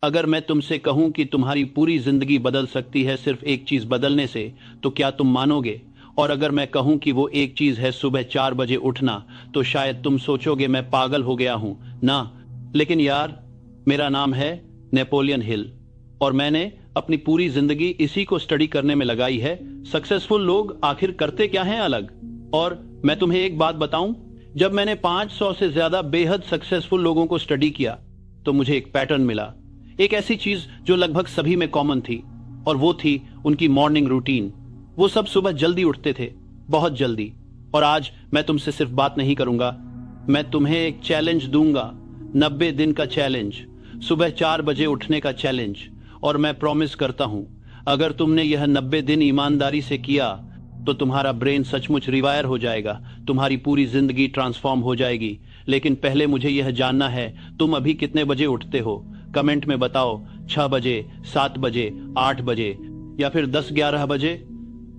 अगर मैं तुमसे कहूं कि तुम्हारी पूरी जिंदगी बदल सकती है सिर्फ एक चीज बदलने से, तो क्या तुम मानोगे? और अगर मैं कहूं कि वो एक चीज है सुबह 4 बजे उठना, तो शायद तुम सोचोगे मैं पागल हो गया हूं ना। लेकिन यार, मेरा नाम है नेपोलियन हिल, और मैंने अपनी पूरी जिंदगी इसी को स्टडी करने में लगाई है। सक्सेसफुल लोग आखिर करते क्या हैं अलग? और मैं तुम्हें एक बात बताऊं, जब मैंने 500 से ज्यादा बेहद सक्सेसफुल लोगों को स्टडी किया, तो मुझे एक पैटर्न मिला, एक ऐसी चीज जो लगभग सभी में कॉमन थी, और वो थी उनकी मॉर्निंग रूटीन। वो सब सुबह जल्दी उठते थे, बहुत जल्दी। और आज मैं तुमसे सिर्फ बात नहीं करूंगा, मैं तुम्हें एक चैलेंज दूंगा, 90 दिन का चैलेंज, सुबह 4 बजे उठने का चैलेंज। और मैं प्रॉमिस करता हूं, अगर तुमने यह 90 दिन ईमानदारी से किया, तो तुम्हारा ब्रेन सचमुच रिवायर हो जाएगा, तुम्हारी पूरी जिंदगी ट्रांसफॉर्म हो जाएगी। लेकिन पहले मुझे यह जानना है, तुम अभी कितने बजे उठते हो? कमेंट में बताओ, 6 बजे, 7 बजे, 8 बजे, या फिर 10-11 बजे?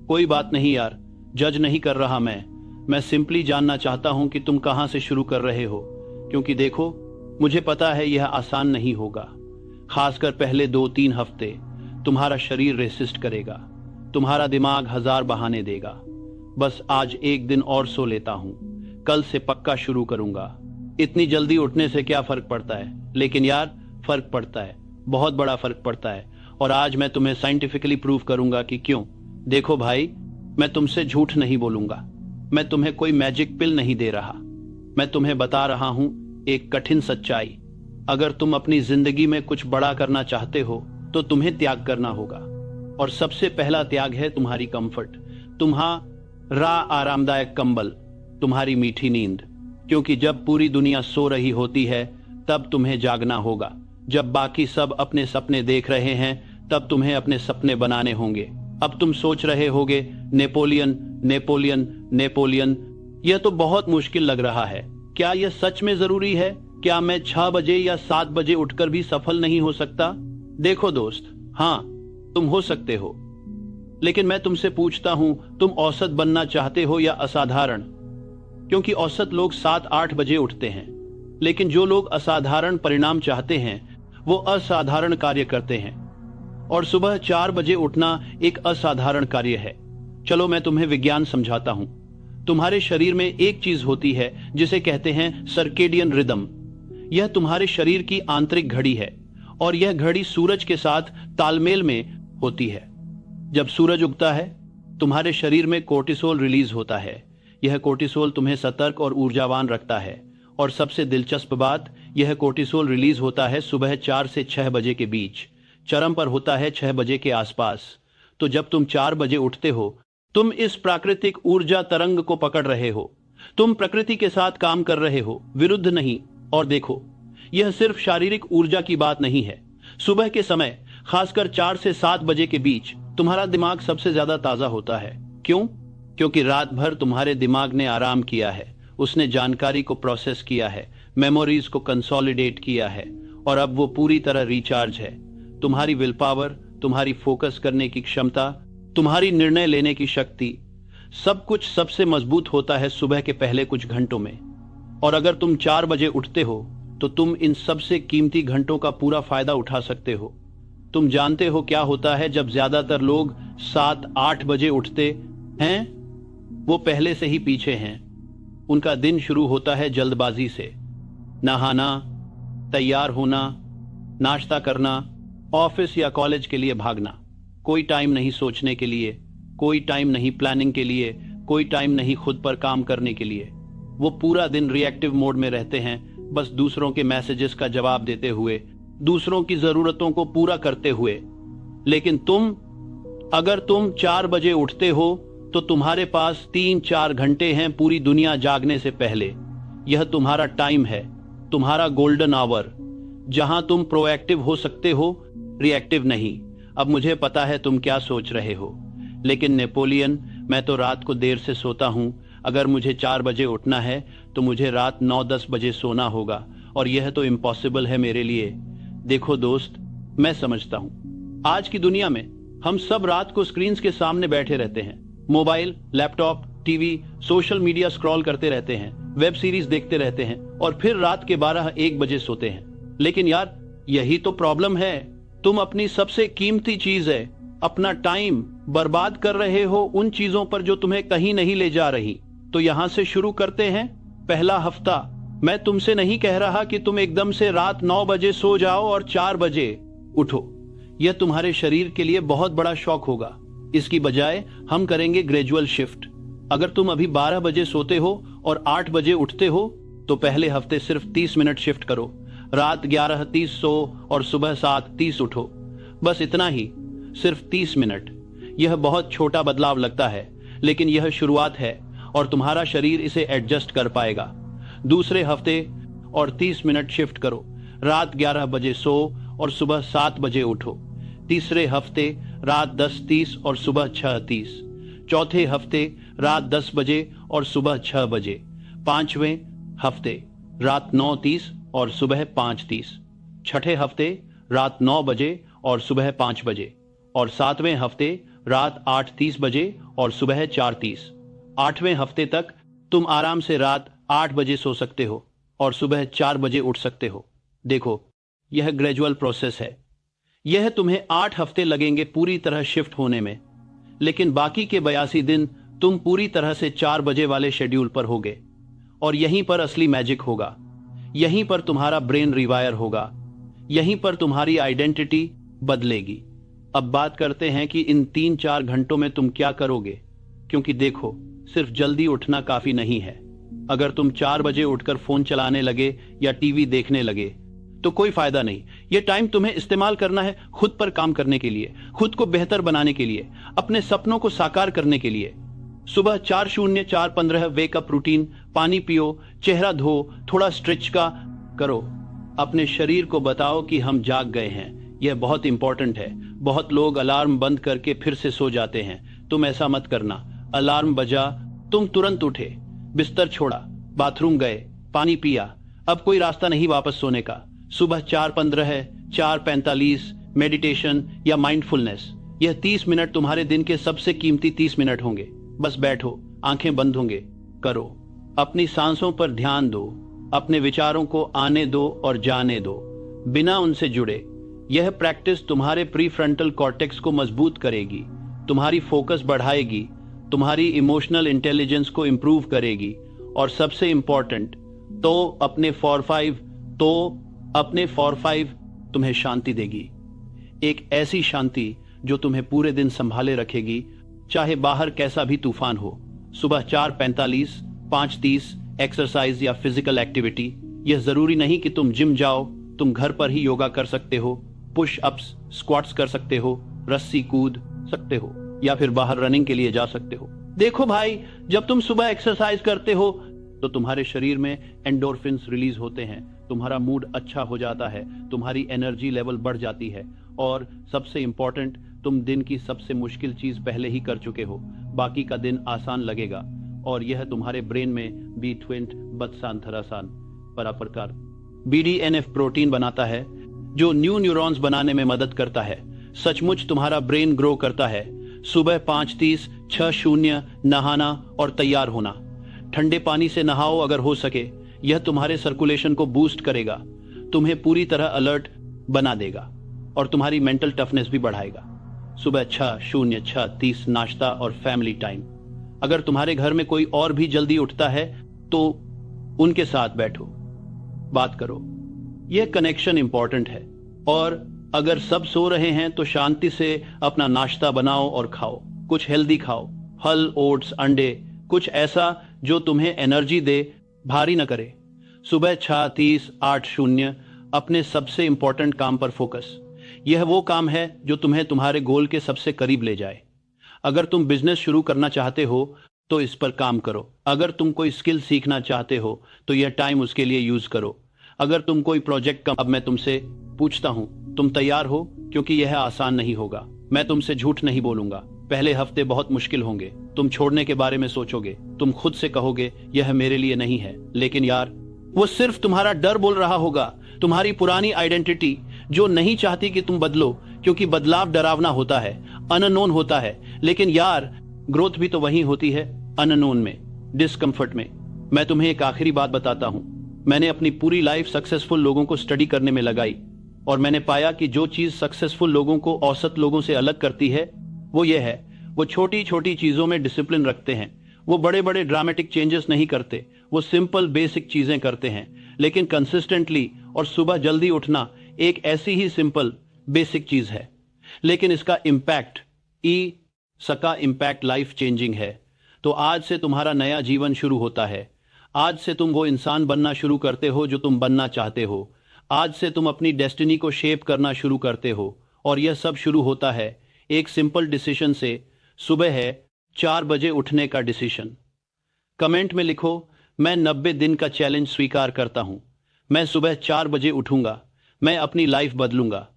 कोई बात नहीं यार, जज नहीं कर रहा मैं सिंपली जानना चाहता हूं कि तुम कहां से शुरू कर रहे हो। क्योंकि देखो, मुझे पता है यह आसान नहीं होगा, खासकर पहले 2-3 हफ्ते। तुम्हारा शरीर रेसिस्ट करेगा, तुम्हारा दिमाग 1000 बहाने देगा। बस आज एक दिन और सो लेता हूं, कल से पक्का शुरू करूंगा। इतनी जल्दी उठने से क्या फर्क पड़ता है? लेकिन यार, फर्क पड़ता है, बहुत बड़ा फर्क पड़ता है। और आज मैं तुम्हें साइंटिफिकली प्रूव करूंगा कि क्यों। देखो भाई, मैं तुमसे झूठ नहीं बोलूंगा, मैं तुम्हें कोई मैजिक पिल नहीं दे रहा, मैं तुम्हें बता रहा हूं एक कठिन सच्चाई। अगर तुम अपनी जिंदगी में कुछ बड़ा करना चाहते हो, तो तुम्हें त्याग करना होगा। और सबसे पहला त्याग है तुम्हारी कंफर्ट, तुम्हारा आरामदायक कंबल, तुम्हारी मीठी नींद। क्योंकि जब पूरी दुनिया सो रही होती है, तब तुम्हें जागना होगा। जब बाकी सब अपने सपने देख रहे हैं, तब तुम्हें अपने सपने बनाने होंगे। अब तुम सोच रहे होगे, नेपोलियन नेपोलियन नेपोलियन, यह तो बहुत मुश्किल लग रहा है। क्या यह सच में जरूरी है? क्या मैं 6 बजे या 7 बजे उठकर भी सफल नहीं हो सकता? देखो दोस्त, हाँ, तुम हो सकते हो। लेकिन मैं तुमसे पूछता हूं, तुम औसत बनना चाहते हो या असाधारण? क्योंकि औसत लोग 7-8 बजे उठते हैं, लेकिन जो लोग असाधारण परिणाम चाहते हैं, वो असाधारण कार्य करते हैं। और सुबह 4 बजे उठना एक असाधारण कार्य है। चलो मैं तुम्हें विज्ञान समझाता हूं। तुम्हारे शरीर में एक चीज होती है जिसे कहते हैं सर्केडियन रिदम। यह तुम्हारे शरीर की आंतरिक घड़ी है, और यह घड़ी सूरज के साथ तालमेल में होती है। जब सूरज उगता है, तुम्हारे शरीर में कोर्टिसोल रिलीज होता है। यह कोर्टिसोल तुम्हें सतर्क और ऊर्जावान रखता है। और सबसे दिलचस्प बात, यह कोर्टिसोल रिलीज होता है सुबह 4 से 6 बजे के बीच, चरम पर होता है 6 बजे के आसपास। तो जब तुम 4 बजे उठते हो, तुम इस प्राकृतिक ऊर्जा तरंग को पकड़ रहे हो, तुम प्रकृति के साथ काम कर रहे हो, विरुद्ध नहीं। और देखो, यह सिर्फ शारीरिक ऊर्जा की बात नहीं है। सुबह के समय, खासकर 4 से 7 बजे के बीच, तुम्हारा दिमाग सबसे ज्यादा ताजा होता है। क्यों? क्योंकि रात भर तुम्हारे दिमाग ने आराम किया है, उसने जानकारी को प्रोसेस किया है, मेमोरीज को कंसोलिडेट किया है, और अब वो पूरी तरह रिचार्ज है। तुम्हारी विल पावर, तुम्हारी फोकस करने की क्षमता, तुम्हारी निर्णय लेने की शक्ति, सब कुछ सबसे मजबूत होता है सुबह के पहले कुछ घंटों में। और अगर तुम 4 बजे उठते हो, तो तुम इन सबसे कीमती घंटों का पूरा फायदा उठा सकते हो। तुम जानते हो क्या होता है जब ज्यादातर लोग 7-8 बजे उठते हैं? वो पहले से ही पीछे हैं। उनका दिन शुरू होता है जल्दबाजी से। नहाना, तैयार होना, नाश्ता करना, ऑफिस या कॉलेज के लिए भागना। कोई टाइम नहीं सोचने के लिए, कोई टाइम नहीं प्लानिंग के लिए, कोई टाइम नहीं खुद पर काम करने के लिए। वो पूरा दिन रिएक्टिव मोड में रहते हैं, बस दूसरों के मैसेजेस का जवाब देते हुए, दूसरों की जरूरतों को पूरा करते हुए। लेकिन अगर तुम 4 बजे उठते हो, तो तुम्हारे पास 3-4 घंटे हैं पूरी दुनिया जागने से पहले। यह तुम्हारा टाइम है, तुम्हारा गोल्डन आवर, जहां तुम प्रोएक्टिव हो सकते हो, रिएक्टिव नहीं। अब मुझे पता है तुम क्या सोच रहे हो, लेकिन नेपोलियन, मैं तो रात को देर से सोता हूं। अगर मुझे 4 बजे उठना है, तो मुझे रात 9-10 बजे सोना होगा, और यह तो इम्पॉसिबल है मेरे लिए। देखो दोस्त, मैं समझता हूं, आज की दुनिया में हम सब रात को स्क्रीन्स के सामने बैठे रहते हैं। Mobile, laptop, TV, social media scroll करते रहते हैं, वेब सीरीज देखते रहते हैं, और फिर रात के 12-1 बजे सोते हैं। लेकिन यार, यही तो प्रॉब्लम है, तुम अपनी सबसे कीमती चीज है, अपना टाइम बर्बाद कर रहे हो उन चीजों पर जो तुम्हें कहीं नहीं ले जा रही। तो यहां से शुरू करते हैं। पहला हफ्ता, मैं तुमसे नहीं कह रहा कि तुम एकदम से रात 9 बजे सो जाओ और 4 बजे उठो। यह तुम्हारे शरीर के लिए बहुत बड़ा शॉक होगा। इसकी बजाय हम करेंगे ग्रेजुअल शिफ्ट। अगर तुम अभी 12 बजे सोते हो और 8 बजे उठते हो तो पहले हफ्ते सिर्फ 30 मिनट शिफ्ट करो। रात 11:30 सो और सुबह 7:30 उठो। बस इतना ही, सिर्फ 30 मिनट। यह बहुत छोटा बदलाव लगता है, लेकिन यह शुरुआत है और तुम्हारा शरीर इसे एडजस्ट कर पाएगा। दूसरे हफ्ते और 30 मिनट शिफ्ट करो। रात 11 बजे सो और सुबह 7 बजे उठो। तीसरे हफ्ते रात 10:30 और सुबह 6:30। चौथे हफ्ते रात 10 बजे और सुबह 6 बजे। पांचवें हफ्ते रात 9:30 और सुबह 5:30। छठे हफ्ते रात 9 बजे और सुबह 5 बजे। और सातवें हफ्ते रात 8:30 बजे और सुबह 4:30। 8वें हफ्ते तक तुम आराम से रात 8 बजे सो सकते हो और सुबह 4 बजे उठ सकते हो। देखो, यह ग्रेजुअल प्रोसेस है। यह तुम्हें 8 हफ्ते लगेंगे पूरी तरह शिफ्ट होने में, लेकिन बाकी के 82 दिन तुम पूरी तरह से 4 बजे वाले शेड्यूल पर होगे। और यहीं पर असली मैजिक होगा। यहीं पर तुम्हारा ब्रेन रिवायर होगा। यहीं पर तुम्हारी आइडेंटिटी बदलेगी। अब बात करते हैं कि इन 3-4 घंटों में तुम क्या करोगे। क्योंकि देखो, सिर्फ जल्दी उठना काफी नहीं है। अगर तुम 4 बजे उठकर फोन चलाने लगे या टीवी देखने लगे तो कोई फायदा नहीं। यह टाइम तुम्हें इस्तेमाल करना है खुद पर काम करने के लिए, खुद को बेहतर बनाने के लिए, अपने सपनों को साकार करने के लिए। सुबह 4:04:15 वेकअप रूटीन, पानी पियो, चेहरा धो, थोड़ा स्ट्रेच का करो। अपने शरीर को बताओ कि हम जाग गए हैं। यह बहुत इंपॉर्टेंट है। बहुत लोग अलार्म बंद करके फिर से सो जाते हैं। तुम ऐसा मत करना। अलार्म बजा, तुम तुरंत उठे, बिस्तर छोड़ा, बाथरूम गए, पानी पिया, अब कोई रास्ता नहीं वापस सोने का। सुबह 4:15, 4:45 मेडिटेशन या माइंडफुलनेस। यह 30 मिनट तुम्हारे दिन के सबसे कीमती 30 मिनट होंगे। बस बैठो, आंखें बंद होंगे, करो। अपनी सांसों पर ध्यान दो, अपने विचारों को आने दो और जाने दो, बिना उनसे जुड़े। यह प्रैक्टिस तुम्हारे प्रीफ्रंटल कॉर्टेक्स को मजबूत करेगी, तुम्हारी फोकस बढ़ाएगी, तुम्हारी इमोशनल इंटेलिजेंस को इंप्रूव करेगी और सबसे इंपॉर्टेंट तो अपने 4-5 तुम्हें शांति देगी। एक ऐसी शांति जो तुम्हें पूरे दिन संभाले रखेगी, चाहे बाहर कैसा भी तूफान हो। सुबह 4:45, 5:30 एक्सरसाइज या फिजिकल एक्टिविटी। यह जरूरी नहीं कि तुम जिम जाओ, तुम घर पर ही योगा कर सकते हो, पुश अप्स, स्क्वाट्स कर सकते हो, रस्सी कूद सकते हो या फिर बाहर रनिंग के लिए जा सकते हो। देखो भाई, जब तुम सुबह एक्सरसाइज करते हो तो तुम्हारे शरीर में एंडोर्फिन्स रिलीज होते हैं, तुम्हारा मूड अच्छा हो जाता है, तुम्हारी एनर्जी लेवल बढ़ जाती है और सबसे इंपॉर्टेंट, तुम दिन की सबसे मुश्किल चीज पहले ही कर चुके हो। बाकी का दिन आसान लगेगा और यह तुम्हारे ब्रेन में B20 बदसान थरासान पराप्रकार BDNF प्रोटीन बनाता है जो न्यू न्यूरॉन्स बनाने में मदद करता है। सचमुच तुम्हारा ब्रेन ग्रो करता है। सुबह 5:30 6:00 नहाना और तैयार होना। ठंडे पानी से नहाओ अगर हो सके। यह तुम्हारे सर्कुलेशन को बूस्ट करेगा, तुम्हें पूरी तरह अलर्ट बना देगा और तुम्हारी मेंटल टफनेस भी बढ़ाएगा। सुबह 6:06:30 नाश्ता और फैमिली टाइम। अगर तुम्हारे घर में कोई और भी जल्दी उठता है तो उनके साथ बैठो, बात करो। यह कनेक्शन इंपॉर्टेंट है। और अगर सब सो रहे हैं तो शांति से अपना नाश्ता बनाओ और खाओ। कुछ हेल्दी खाओ, फल, ओट्स, अंडे, कुछ ऐसा जो तुम्हें एनर्जी दे, भारी न करे। सुबह 6:30 8:00 अपने सबसे इंपॉर्टेंट काम पर फोकस। यह वो काम है जो तुम्हें तुम्हारे गोल के सबसे करीब ले जाए। अगर तुम बिजनेस शुरू करना चाहते हो तो इस पर काम करो। अगर तुम कोई स्किल सीखना चाहते हो तो यह टाइम उसके लिए यूज करो। अगर तुम कोई प्रोजेक्ट अब मैं तुमसे पूछता हूं, तुम तैयार हो? क्योंकि यह आसान नहीं होगा। मैं तुमसे झूठ नहीं बोलूंगा। पहले हफ्ते बहुत मुश्किल होंगे। तुम छोड़ने के बारे में सोचोगे, तुम खुद से कहोगे यह मेरे लिए नहीं है। लेकिन यार, वो सिर्फ तुम्हारा डर बोल रहा होगा, तुम्हारी पुरानी आइडेंटिटी जो नहीं चाहती कि तुम बदलो, क्योंकि बदलाव डरावना होता है, अननोन होता है। लेकिन यार, ग्रोथ भी तो वही होती है, अननोन में, डिस्कम्फर्ट में। मैं तुम्हें एक आखिरी बात बताता हूं। मैंने अपनी पूरी लाइफ सक्सेसफुल लोगों को स्टडी करने में लगाई। और मैंने पाया कि जो चीज सक्सेसफुल लोगों को औसत लोगों से अलग करती है वो ये है, वो छोटी छोटी चीजों में डिसिप्लिन रखते हैं। वो बड़े बड़े ड्रामेटिक चेंजेस नहीं करते, वो सिंपल बेसिक चीजें करते हैं, लेकिन कंसिस्टेंटली। और सुबह जल्दी उठना एक ऐसी ही सिंपल बेसिक चीज है, लेकिन इसका इम्पैक्ट सका इम्पैक्ट लाइफ चेंजिंग है। तो आज से तुम्हारा नया जीवन शुरू होता है। आज से तुम वो इंसान बनना शुरू करते हो जो तुम बनना चाहते हो। आज से तुम अपनी डेस्टिनी को शेप करना शुरू करते हो। और यह सब शुरू होता है एक सिंपल डिसीजन से। सुबह है 4 बजे उठने का डिसीजन। कमेंट में लिखो, मैं 90 दिन का चैलेंज स्वीकार करता हूं। मैं सुबह 4 बजे उठूंगा। मैं अपनी लाइफ बदलूंगा।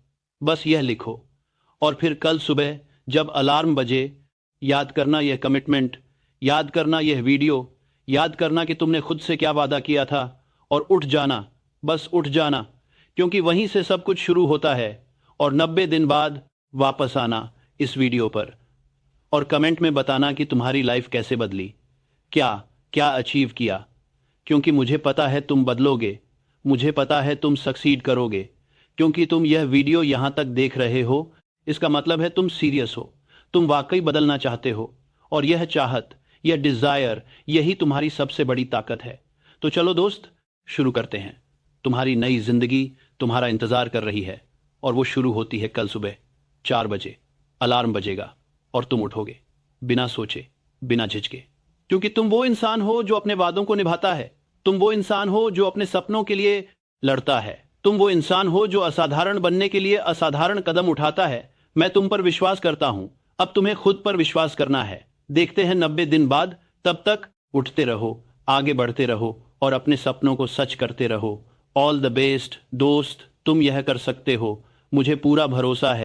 बस यह लिखो। और फिर कल सुबह जब अलार्म बजे, याद करना यह कमिटमेंट, याद करना यह वीडियो, याद करना कि तुमने खुद से क्या वादा किया था, और उठ जाना। बस उठ जाना, क्योंकि वहीं से सब कुछ शुरू होता है। और 90 दिन बाद वापस आना इस वीडियो पर, और कमेंट में बताना कि तुम्हारी लाइफ कैसे बदली, क्या क्या अचीव किया। क्योंकि मुझे पता है तुम बदलोगे, मुझे पता है तुम सक्सीड करोगे। क्योंकि तुम यह वीडियो यहां तक देख रहे हो, इसका मतलब है तुम सीरियस हो, तुम वाकई बदलना चाहते हो। और यह चाहत, यह डिजायर, यही तुम्हारी सबसे बड़ी ताकत है। तो चलो दोस्त, शुरू करते हैं। तुम्हारी नई जिंदगी तुम्हारा इंतजार कर रही है, और वो शुरू होती है कल सुबह 4 बजे। अलार्म बजेगा और तुम उठोगे, बिना सोचे, बिना झिझके। क्योंकि तुम वो इंसान हो जो अपने वादों को निभाता है। तुम वो इंसान हो जो अपने सपनों के लिए लड़ता है। तुम वो इंसान हो जो असाधारण बनने के लिए असाधारण कदम उठाता है। मैं तुम पर विश्वास करता हूं। अब तुम्हें खुद पर विश्वास करना है। देखते हैं 90 दिन बाद। तब तक उठते रहो, आगे बढ़ते रहो, और अपने सपनों को सच करते रहो। ऑल द बेस्ट दोस्त, तुम यह कर सकते हो, मुझे पूरा भरोसा है।